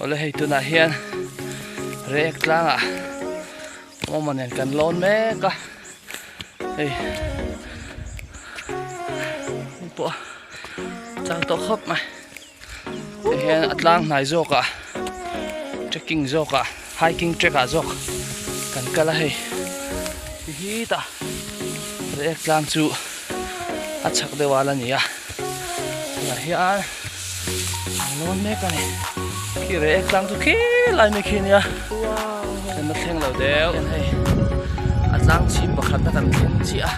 ole hei tu na hian rek tlanga momanen kan lon me ka hei po chang to khop mai hian atlang nai zo ka trekking zo ka hiking trek a zok kan kala hei hi ta rek tlang chu a chak de wala ni ya la hian lon me ka ni ki rek tlang tu ki lai me khi nia kan na thleng lo deu hei atlang chim pakhat na kan thleng chi a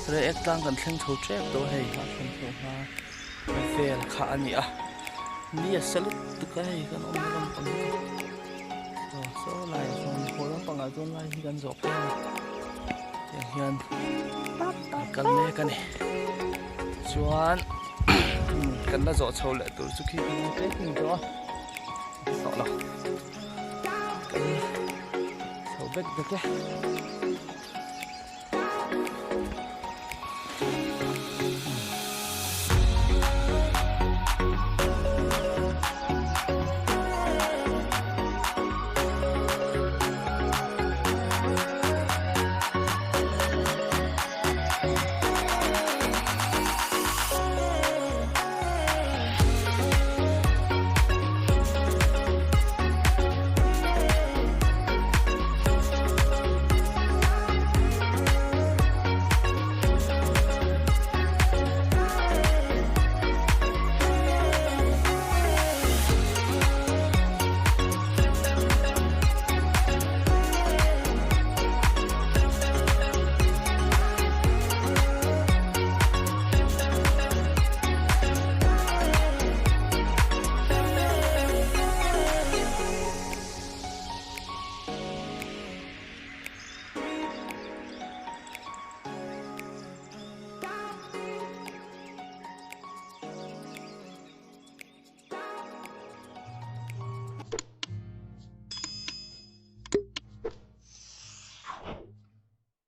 rek tlang kan thleng tho trek to hei ha thleng tho ha fel kha ani a ni a salut tu ka hei kan om ram pang so lai son horam pang a zon lai hi kan zok te hian kal me ka ni chuan kan na zo chho le tur chu khi kan te king to so lo kan so bek de ke